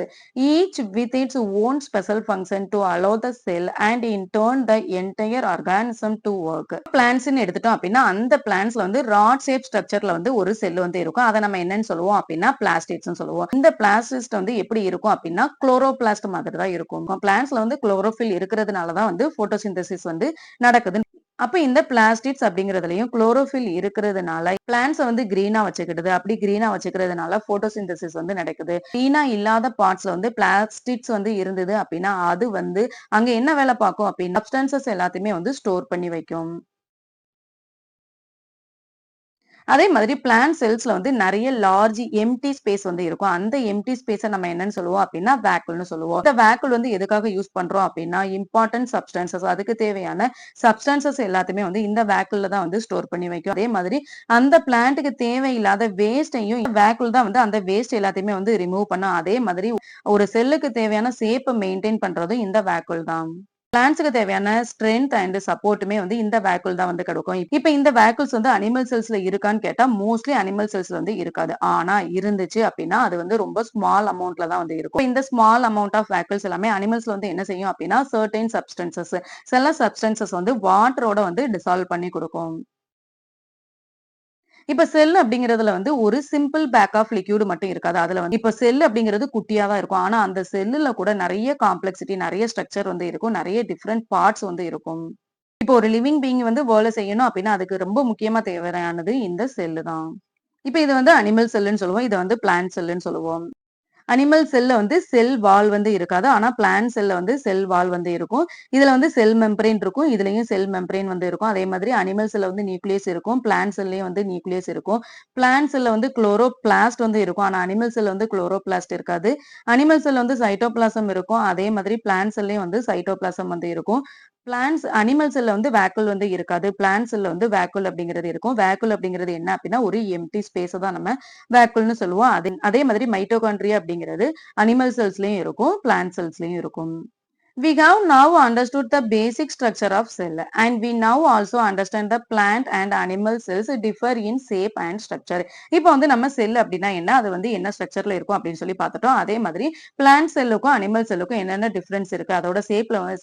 each with its own special function to allow the cell and in turn the entire organism to work. Plants ன்னு எடுத்துட்டோம் அப்படின்னா அந்த பிளான்ட்ஸ்ல வந்து rod shape ஸ்ட்ரக்சர்ல வந்து ஒரு செல் வந்து இருக்கும். அதை நம்ம என்னன்னு சொல்லுவோம் அப்படின்னா பிளாஸ்டிட்ஸ் சொல்லுவோம். இந்த பிளாஸ்டிட் வந்து எப்படி இருக்கும் அப்படின்னா குளோரோபிளாஸ்ட் மாதிரி தான் இருக்கும். பிளான்ட்ஸ்ல வந்து குளோரோஃபில் இருக்கிறதுனாலதான் வந்து போட்டோசிந்தசிஸ் வந்து நடக்குது. அப்ப இந்த பிளாஸ்டிட்ஸ் அப்படிங்கறதுலயும் குளோரோஃபில் இருக்கிறதுனால பிளான்ட்ஸ் வந்து கிரீனா வச்சுக்கிடுது. அப்படி கிரீனா வச்சுக்கிறதுனால போட்டோசிந்தசிஸ் வந்து நடக்குது. கிரீனா இல்லாத பார்ட்ஸ்ல வந்து பிளாஸ்டிட்ஸ் வந்து இருந்தது அப்படின்னா அது வந்து அங்க என்ன வேலை பார்க்கும் அப்படின்னா சப்ஸ்டன்சஸ் எல்லாத்தையுமே வந்து ஸ்டோர் பண்ணி வைக்கும். அதே மாதிரி பிளான்ட் செல்ஸ்ல வந்து நிறைய லார்ஜ் எம்டி ஸ்பேஸ் வந்து இருக்கும். அந்த எம்டி ஸ்பேஸை நம்ம என்னன்னு சொல்லுவோம் அப்படின்னா வேக்குல்னு சொல்லுவோம். இந்த வேக்குல் வந்து எதுக்காக யூஸ் பண்றோம் அப்படின்னா இம்பார்ட்டன்ட் சப்ஸ்டன்சஸ் அதுக்கு தேவையான சப்ஸ்டன்சஸ் எல்லாத்தையுமே வந்து இந்த வேக்குல்ல தான் வந்து ஸ்டோர் பண்ணி வைக்கும். அதே மாதிரி அந்த பிளான்ட்டுக்கு தேவையில்லாத வேஸ்டையும் வேக்குல் தான் வந்து அந்த வேஸ்ட் எல்லாத்தையுமே வந்து ரிமூவ் பண்ணும். அதே மாதிரி ஒரு செல்லுக்கு தேவையான ஷேப்பை மெயின்டைன் பண்றதும் இந்த வேக்குல் தான். பிளான்ட்ஸ்க்கு தேவையான ஸ்ட்ரென்த் அண்ட் சப்போர்ட்டுமே வந்து இந்த வேக்குல் தான் வந்து கிடைக்கும். இப்ப இந்த வேக்குல்ஸ் வந்து அனிமல் செல்ஸ்ல இருக்கான்னு கேட்டா மோஸ்ட்லி அனிமல் செல்ஸ்ல வந்து இருக்காது. ஆனா இருந்துச்சு அப்படின்னா அது வந்து ரொம்ப ஸ்மால் அமௌண்ட்ல தான் வந்து இருக்கும். இந்த ஸ்மால் அமௌண்ட் ஆஃப் வேக்குல்ஸ் எல்லாமே அனிமல்ஸ்ல வந்து என்ன செய்யும் அப்படின்னா சர்டைன் சப்ஸ்டன்சஸ் சில சப்ஸ்டன்சஸ் வந்து வாட்டரோட வந்து டிசால்வ் பண்ணி கொடுக்கும். இப்ப செல் அப்படிங்கிறதுல வந்து ஒரு சிம்பிள் பேக் ஆஃப் லிக்யூட் மட்டும் இருக்காது. அதுல வந்து இப்ப செல் அப்படிங்கிறது குட்டியா தான் இருக்கும். ஆனா அந்த செல்லுல கூட நிறைய காம்ப்ளெக்சிட்டி நிறைய ஸ்ட்ரக்சர் வந்து இருக்கும். நிறைய டிஃப்ரெண்ட் பார்ட்ஸ் வந்து இருக்கும். இப்போ ஒரு லிவிங் பீயிங் வந்து வேலை செய்யணும் அப்படின்னா அதுக்கு ரொம்ப முக்கியமா தேவையானது இந்த செல்லு தான். இப்ப இது வந்து அனிமல் செல்லுன்னு சொல்லுவோம். இதை வந்து பிளான்ட் செல்லுன்னு சொல்லுவோம். அனிமல் செல்ல வந்து செல் வால் வந்து இருக்காது. ஆனா பிளான்ட் செல்ல வந்து செல் வால் வந்து இருக்கும். இதுல வந்து செல் மெம்பரேன் இருக்கும். இதுலயும் செல் மெம்பரேன் வந்து இருக்கும். அதே மாதிரி அனிமல் செல்ல வந்து நியூக்ளியஸ் இருக்கும். பிளான்ட் செல்லயும் வந்து நியூக்ளியஸ் இருக்கும். பிளான்ட் செல்ல வந்து குளோரோபிளாஸ்ட் வந்து இருக்கும். ஆனா அனிமல் செல்ல வந்து குளோரோபிளாஸ்ட் இருக்காது. அனிமல் செல்ல வந்து சைட்டோபிளாசம் இருக்கும். அதே மாதிரி பிளான்ட் செல்லயும் வந்து சைட்டோபிளாசம் வந்து இருக்கும். அனிமல் செல்ல வந்து வேக்குல் வந்து இருக்காது. பிளான்ட் செல்ல வந்து வேக்குல் அப்படிங்கிறது இருக்கும். வேக்குல் அப்படிங்கிறது என்ன அப்படின்னா ஒரு எம்ப்டி ஸ்பேஸ தான் நம்ம வேக்குல்னு சொல்லுவோம். அதே மாதிரி மைட்டோகாண்ட்ரியா அப்படிங்கிறது அனிமல் செல்ஸ்லயும் இருக்கும், பிளான்ட் செல்ஸ்லயும் இருக்கும். We have now understood the basic structure of cell and we now also understand the plant and animal cells differ in shape and structure. இப்போ வந்து நம்ம செல் அப்படின்னா என்ன, அது வந்து என்ன ஸ்ட்ரக்சர்ல இருக்கும் அப்படின்னு சொல்லி பார்த்துட்டோம். அதே மாதிரி பிளான்ட் செல்லுக்கும் அனிமல் செல்லுக்கும் என்னென்ன டிஃபரன்ஸ் இருக்கு, அதோட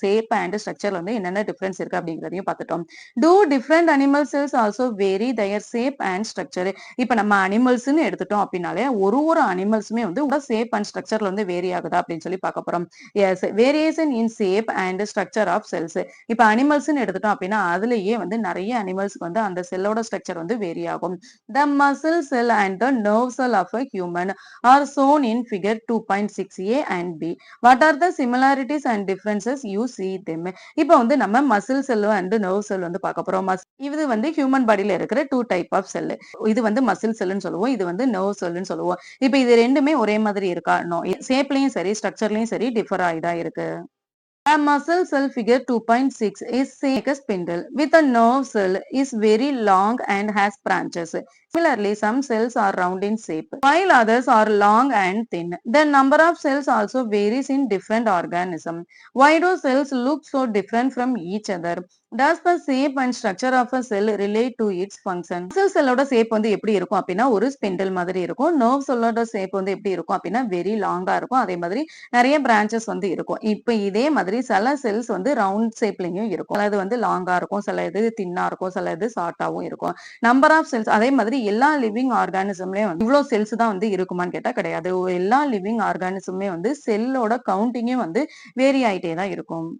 ஷேப் அண்ட் ஸ்ட்ரக்சர்ல வந்து என்னென்ன டிஃபரன்ஸ் இருக்கு அப்படிங்கிறதையும் பார்த்துட்டோம். Do different animal cells also vary their shape and structure? இப்போ நம்ம அனிமல்ஸ்ன்னு எடுத்துட்டோம் அப்படின்னாலே ஒரு அனிமல்ஸுமே வந்து ஷேப் அண்ட் ஸ்ட்ரக்சர்ல வந்து வேரி ஆகுதா அப்படின்னு சொல்லி பார்க்க போறோம். Yes, variation in shape and structure of cells. இப்ப அனிமல்ஸ்ன்னு எடுத்துட்டோம் அப்படின்னா அதுலயே வந்து நிறைய அனிமல்ஸ்க்கு வந்து அந்த செல்லோட ஸ்ட்ரக்சர் வந்து வேரி ஆகும். The muscle cell and the nerve cell of a human are shown in figure 2.6a and b. What are the similarities and differences you see them? இப்போ வந்து நம்ம மசில் செல் அண்ட் நர்வ் செல் வந்து பார்க்க போறோம். இது வந்து human பாடியில இருக்கிற டூ டைப் ஆஃப் செல். இது வந்து மசில் செல்னு சொல்லுவோம், இது வந்து நர்வ் செல்னு சொல்லுவோம். இப்ப இது ரெண்டுமே ஒரே மாதிரி இருக்கா? நோ. ஷேப்லயும் சரி ஸ்ட்ரக்சர்லயும் சரி டிஃபர் ஆயிதான் இருக்கு. A muscle cell figure 2.6 is like a spindle with a nerve cell is very long and has branches. Similarly, some cells are round in shape while others are long and thin. The number of cells also varies in different organisms. Why do cells look so different from each other? Does the shape and structure of a cell relate to its function? Muscle cellோட shape வந்து எப்படி இருக்கும் அப்படின்னா ஒரு spindle மாதிரி இருக்கும். nerve cellோட shape வந்து எப்படி இருக்கும் அப்படின்னா வெரி லாங்கா இருக்கும். அதே மாதிரி நிறைய பிரான்ச்சஸ் வந்து இருக்கும். இப்ப இதே மாதிரி சில செல்ஸ் வந்து ரவுண்ட் ஷேப்லயும் இருக்கும். சில இது வந்து லாங்கா இருக்கும், சில இது தின்னா இருக்கும், சில இது ஷார்ட்டாவும் இருக்கும். நம்பர் ஆஃப் செல்ஸ் அதே மாதிரி எல்லா லிவிங் ஆர்கானிசம்லயும் வந்து இவ்வளவு செல்ஸ் தான் வந்து இருக்குமான்னு கேட்டா கிடையாது. எல்லா லிவிங் ஆர்கானிசமுமே வந்து செல்லோட கவுண்டிங்கே வந்து வேரி ஆயிட்டே தான் இருக்கும்.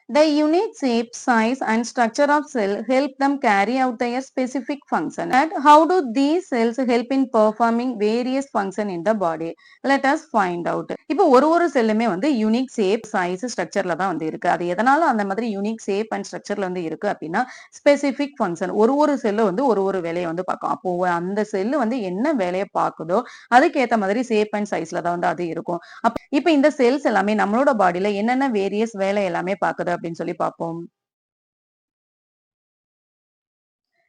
The unique shape, size, and structure of cell help them carry out their specific function. And how do these cells help in performing various function in the body? Let us find out. இப்போ ஒரு செல்லுமே வந்து unique shape, size, ஸ்ட்ரக்சர்ல தான் வந்து இருக்கு. அது எதனால அந்த மாதிரி யூனிக் ஷேப் அண்ட் ஸ்ட்ரக்சர்ல வந்து இருக்கு அப்படின்னா ஸ்பெசிபிக் ஃபங்க்ஷன். ஒரு செல்லு வந்து ஒரு வேலையை வந்து பார்க்கும். அப்போ அந்த செல்லு வந்து என்ன வேலையை பார்க்குதோ அதுக்கேத்த மாதிரி ஷேப் அண்ட் சைஸ்ல தான் வந்து அது இருக்கும். இப்ப இந்த செல்ஸ் எல்லாமே நம்மளோட பாடியில என்னென்ன வேரியஸ் வேலை எல்லாமே பாக்குது அப்படின்னு சொல்லி பார்ப்போம்.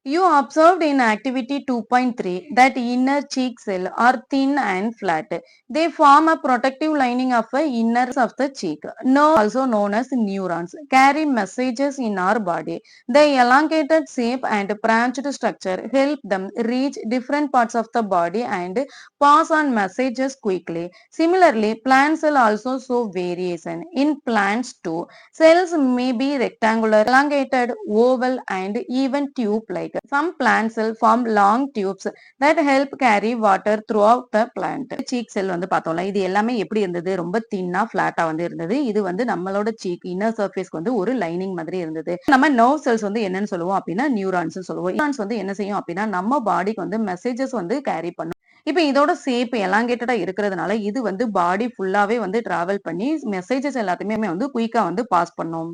You observed in activity 2.3 that inner cheek cell are thin and flat. They form a protective lining of the inner of the cheek. Nerves, also known as neurons, carry messages in our body. The elongated shape and branched structure help them reach different parts of the body and pass on messages quickly. Similarly, plant cells also show variation. In plants too, cells may be rectangular, elongated, oval, and even tube-like. Some plant cells form long tubes that help carry water throughout the plant. Cheek cell வந்து பார்த்தோம்ல, இது எல்லாமே எப்படி இருந்தது? ரொம்ப தின்னா பிளாட்டா வந்து இருந்தது. இது வந்து நம்மளோட சீக் இன்னர் சர்ஃபேஸ்க்கு வந்து ஒரு லைனிங் மாதிரி இருந்தது. நம்ம நர்வ் செல்ஸ் வந்து என்னன்னு சொல்லுவோம் அப்படின்னா நியூரான்ஸ் சொல்லுவோம். நியூரான்ஸ் வந்து என்ன செய்யும் அப்படின்னா நம்ம பாடிக்கு வந்து மெசேஜஸ் வந்து கேரி பண்ணும். இப்ப இதோட ஷேப் எலாங்கேட்டடா இருக்கிறதுனால இது வந்து பாடி ஃபுல்லாவே வந்து டிராவல் பண்ணி மெசேஜஸ் எல்லாத்தையுமே வந்து குயிக்கா வந்து பாஸ் பண்ணும்.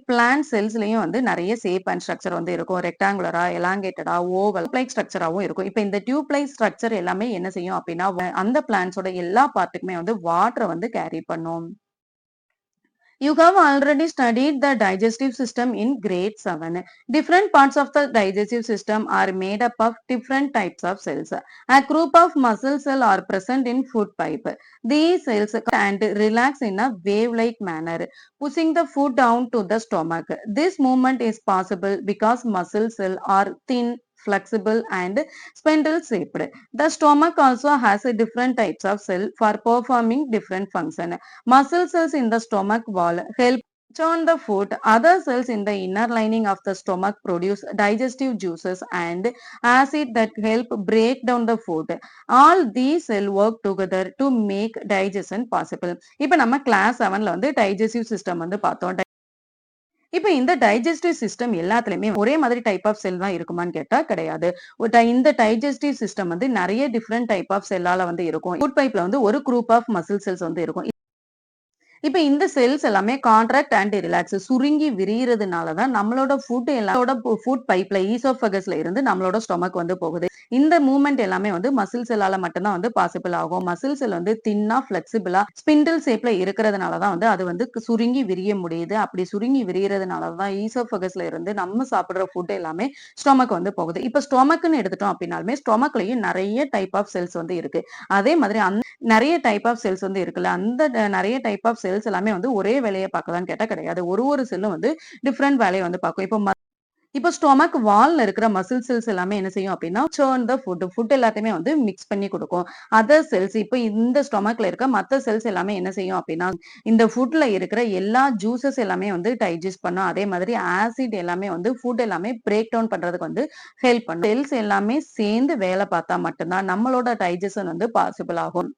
பிளான்ட் செல்ஸ்லயும் வந்து நிறைய ஷேப் அண்ட் ஸ்ட்ரக்சர் வந்து இருக்கும். ரெக்டாங்குலரா, எலாங்கேட்டடா, ஓவல் லைக் ஸ்ட்ரக்சராவும் இருக்கும். இப்ப இந்த டியூப் லைக் ஸ்ட்ரக்சர் எல்லாமே என்ன செய்யும் அப்படின்னா அந்த பிளான்ட்ஸோட எல்லா பார்ட்டுக்குமே வந்து வாட்டரை வந்து கேரி பண்ணும். You have already studied the digestive system in grade 7. Different parts of the digestive system are made up of different types of cells. A group of muscle cells are present in food pipe. These cells and relax in a wave-like manner, pushing the food down to the stomach. This movement is possible because muscle cells are thin, flexible and spindle shaped. The stomach also has a different types of cell for performing different function. Muscle cells in the stomach wall help churn the food. Other cells in the inner lining of the stomach produce digestive juices and acid that help break down the food. All these cells work together to make digestion possible. இப்போ நம்ம class 7ல வந்து digestive system வந்து பார்த்தோம். இப்ப இந்த digestive system எல்லாத்துலயுமே ஒரே மாதிரி டைப் ஆஃப் செல் தான் இருக்குமான்னு கேட்டா கிடையாது. இந்த டைஜஸ்டிவ் சிஸ்டம் வந்து நெறைய டிஃபரெண்ட் டைப் ஆஃப் செல்லால வந்து இருக்கும். ஃபுட் பைப்ல வந்து ஒரு குரூப் ஆஃப் மசில் செல்ஸ் வந்து இருக்கும். இப்ப இந்த செல்ஸ் எல்லாமே கான்ட்ராக்ட் அண்ட் ரிலாக்ஸ் சுருங்கி விரியறதுனால தான் நம்மளோட ஃபுட் பைப்ல ஈசோஃபகஸ்ல இருந்து நம்மளோட ஸ்டொமக் வந்து போகுது. இந்த மூவ்மெண்ட் எல்லாமே வந்து மசில் செல்லால மட்டும் தான் வந்து பாசிபிள் ஆகும். மசில் செல் வந்து தின்னா, ஃப்ளெக்சிபிளா, ஸ்பிண்டில் ஷேப்ல இருக்கிறதுனால தான் வந்து அது வந்து சுருங்கி விரிய முடியுது. அப்படி சுருங்கி விரியறதுனால தான் ஈசோஃபகஸ்ல இருந்து நம்ம சாப்பிடுற ஃபுட் எல்லாமே ஸ்டொமக் வந்து போகுது. இப்ப ஸ்டொமக்ன்னு எடுத்துட்டோம் அப்படின்னாலுமே ஸ்டொமக்லயும் நெறைய டைப் ஆஃப் செல்ஸ் வந்து இருக்கு. அதே மாதிரி நெறைய டைப் ஆஃப் செல்ஸ் வந்து இருக்குல்ல. அந்த நெறைய டைப் ஆஃப் செல்ஸ் எல்லாமே வந்து ஒரே வேலைய பாக்குதான்னு கேட்டா கிடையாது. ஒரு செல்லும் வந்து டிஃபரெண்ட் வேலைய வந்து பாக்கும். இப்போ ஸ்டொமக் வால்ல இருக்கிற மசில் செல்ஸ் எல்லாமே என்ன செய்யும் அப்படின்னா, சர்ன் த ஃபுட் எல்லாத்தையுமே வந்து மிக்ஸ் பண்ணி குடுக்கும். அதர் செல்ஸ் இப்போ இந்த ஸ்டொமக்ல இருக்க மத்த செல்ஸ் எல்லாமே என்ன செய்யும் அப்படின்னா, இந்த ஃபுட்ல இருக்கிற எல்லா ஜூஸஸ் எல்லாமே வந்து டைஜஸ்ட் பண்ணும். அதே மாதிரி ஆசிட் எல்லாமே வந்து ஃபுட் எல்லாமே பிரேக் டவுன் பண்றதுக்கு வந்து ஹெல்ப் பண்ணும். செல்ஸ் எல்லாமே சேர்ந்து வேலை பார்த்தா மட்டும் தான் நம்மளோட டைஜஷன் வந்து பாசிபிள் ஆகும்.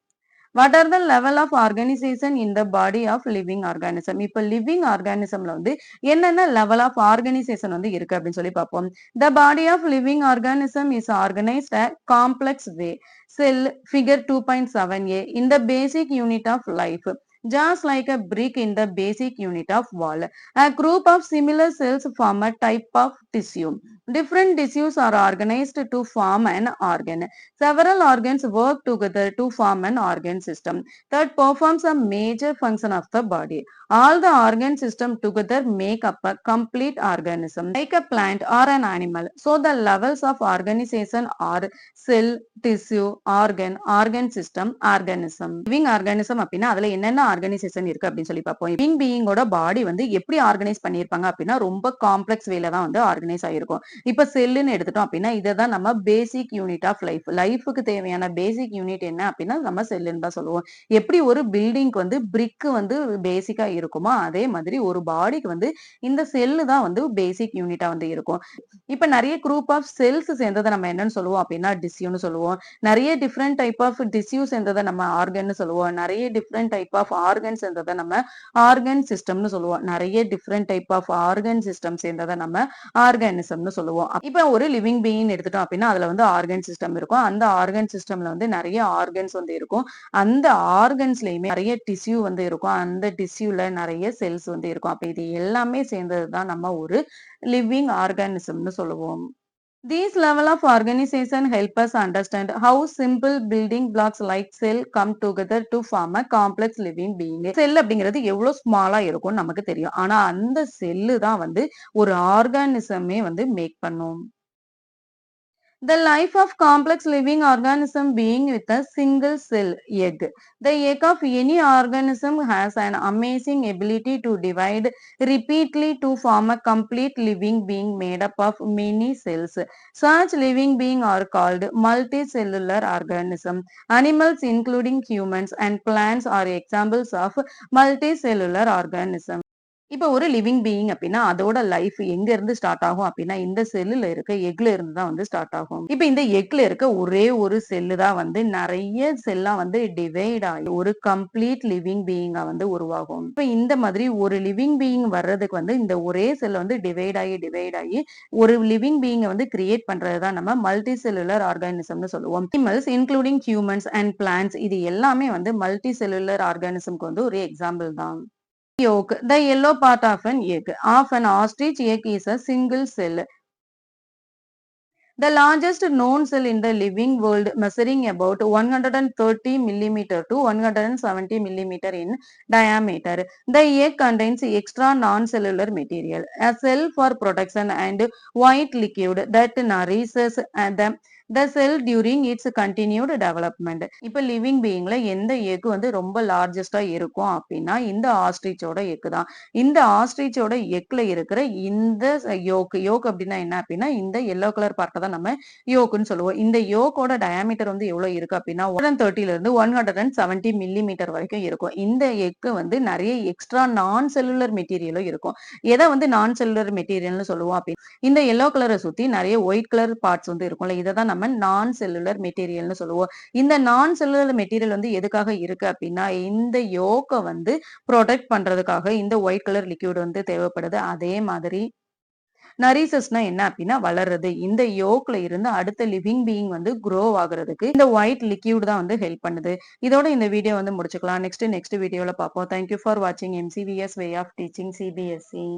What are the level of organisation in the body of living organism. இப்ப லிவிங் ஆர்கானிசம்ல வந்து என்னென்ன லெவல் ஆஃப் ஆர்கனைசேஷன் வந்து இருக்கு அப்படின்னு சொல்லி பார்ப்போம். The body of living organism is organised a complex way. Cell figure 2.7a in the basic unit of life. Just like a brick in the basic unit of wall. A group of similar cells form a type of tissue. Different tissues are organized to form an organ. Several organs work together to form an organ system that performs a major function of the body. All the organ system together make up a complete organism, like a plant or an animal. So the levels of organization are cell, tissue, organ system, organism. Living organism அப்படின்னா அதுல என்னென்ன organisation இருக்கு அப்படின்னு சொல்லி பார்ப்போம். Living பீயிங்கோட பாடி வந்து எப்படி organise பண்ணியிருப்பாங்க அப்படின்னா ரொம்ப காம்ப்ளெக்ஸ் வேல தான் வந்து ஆர்கனைஸ் ஆயிருக்கும். இப்ப செல்லுன்னு எடுத்துட்டோம் அப்படின்னா இதான் நம்ம பேசிக் யூனிட் ஆஃப் லைஃபுக்கு தேவையான பேசிக் யூனிட் என்ன அப்படின்னா நம்ம செல்லுன்னு தான் சொல்லுவோம். எப்படி ஒரு பில்டிங்க்கு வந்து பிரிக் வந்து பேசிக்கா இருக்குமோ அதே மாதிரி ஒரு பாடிக்கு வந்து இந்த செல்லு தான் வந்து பேசிக் யூனிட்டா வந்து இருக்கும். இப்ப நிறைய குரூப் ஆஃப் செல்ஸ் சேர்ந்ததை நம்ம என்னன்னு சொல்லுவோம் அப்படின்னா டிஷ்யூன்னு சொல்லுவோம். நிறைய டிஃப்ரெண்ட் டைப் ஆஃப் டிஷ்யூ சேர்ந்ததை நம்ம ஆர்கன்னு சொல்லுவோம். நிறைய டிஃப்ரெண்ட் டைப் ஆஃப் ஆர்கன் சேர்ந்ததை நம்ம ஆர்கன் சிஸ்டம்னு சொல்லுவோம். நிறைய different type of organ system சேர்ந்ததை நம்ம ஆர்கானிசம்னு சொல்லுவோம். இப்ப ஒரு லிவிங் பீயிங் எடுத்துட்டோம் அப்படின்னா அதுல வந்து ஆர்கன் சிஸ்டம் இருக்கும். அந்த ஆர்கன் சிஸ்டம்ல வந்து நிறைய ஆர்கன்ஸ் வந்து இருக்கும். அந்த ஆர்கன்ஸ்லயுமே நிறைய டிஷ்யூ வந்து இருக்கும். அந்த டிஷ்யூல நிறைய செல்ஸ் வந்து இருக்கும். அப்ப இது எல்லாமே சேர்ந்ததுதான் நம்ம ஒரு லிவிங் ஆர்கானிசம்னு சொல்லுவோம். These level of organization help us understand how simple building blocks like cell come together to form a complex living being. செல் அப்படிங்கிறது எவ்வளவு ஸ்மாலா இருக்கும்னு நமக்கு தெரியும். ஆனா அந்த செல்லு தான் வந்து ஒரு ஆர்கானிசமே வந்து மேக் பண்ணும். The life of complex living organism being with a single cell egg. The egg of any organism has an amazing ability to divide repeatedly to form a complete living being made up of many cells. Such living beings are called multicellular organisms. Animals including humans and plants are examples of multicellular organisms. இப்ப ஒரு living being அப்படின்னா அதோட life எங்க இருந்து start ஆகும் அப்படின்னா இந்த செல்லுல இருக்க எக்ல இருந்து தான் வந்து ஸ்டார்ட் ஆகும். இப்ப இந்த எக்ல இருக்க ஒரே ஒரு செல்லு தான் வந்து நிறைய செல்லா வந்து டிவைட் ஆகி ஒரு கம்ப்ளீட் லிவிங் பீயிங்கா வந்து உருவாகும். இப்ப இந்த மாதிரி ஒரு லிவிங் பீயிங் வர்றதுக்கு வந்து இந்த ஒரே செல் வந்து டிவைட் ஆகி ஒரு லிவிங் பீயிங் வந்து கிரியேட் பண்றதுதான் நம்ம மல்டி செல்லுலர் ஆர்கானிசம்னு சொல்லுவோம். Animals including humans and plants இது எல்லாமே வந்து மல்டி செல்லுலர் ஆர்கானிசம்க்கு வந்து ஒரு எக்ஸாம்பிள் தான். Yolk, the yellow part of an egg. Of an ostrich egg is a single cell. The largest known cell in the living world, measuring about 130 millimeter to 170 millimeter in diameter. The egg contains extra non-cellular material, a cell for protection and white liquid that nourishes the cell during its continued development. இப்ப living பீயிங்ல எந்த egg வந்து ரொம்ப லார்ஜஸ்டா இருக்கும் அப்படின்னா இந்த ஆஸ்ட்ரிச்சோட egg தான். இந்த ஆஸ்ட்ரிச்சோட எக்ல இருக்கிற இந்த யோக் அப்படின்னா என்ன அப்படின்னா இந்த எல்லோ கலர் பார்ட்டை தான் நம்ம யோக்குன்னு சொல்லுவோம். இந்த யோக்கோட டயாமீட்டர் வந்து எவ்வளவு இருக்கு அப்படின்னா 130ல இருந்து 170 மில்லிமீட்டர் வரைக்கும் இருக்கும். இந்த எக்கு வந்து நிறைய எக்ஸ்ட்ரா நான் செல்லுலர் மெட்டீரியலும் இருக்கும். எதை வந்து நான் செல்லுலர் மெட்டீரியல்னு சொல்லுவோம் அப்படின்னு இந்த எல்லோ கலரை சுத்தி நிறைய ஒயிட் கலர் பார்ட்ஸ் வந்து இருக்கும்ல இதை தான் நம்ம நம்ம நான் செல்லுலர் மெட்டீரியல்னு சொல்லுவோம். இந்த நான் செல்லுலர் மெட்டீரியல் வந்து எதுக்காக இருக்கு அப்படின்னா, இந்த யோக்க வந்து புரொடெக்ட் பண்றதுக்காக இந்த ஒயிட் கலர் லிக்விட் வந்து தேவைப்படுது. அதே மாதிரி நரிசஸ்னா என்ன அப்படின்னா வளர்றது. இந்த யோக்ல இருந்து அடுத்த லிவிங் பீயிங் வந்து குரோ ஆகுறதுக்கு இந்த ஒயிட் லிக்விட் தான் வந்து ஹெல்ப் பண்ணுது. இதோட இந்த வீடியோ வந்து முடிச்சுக்கலாம். நெக்ஸ்ட் வீடியோல பார்ப்போம். தேங்க் யூ ஃபார் வாட்சிங் எம்சிவிஎஸ் வே ஆஃப் டீச்சிங் சிபிஎஸ்இ.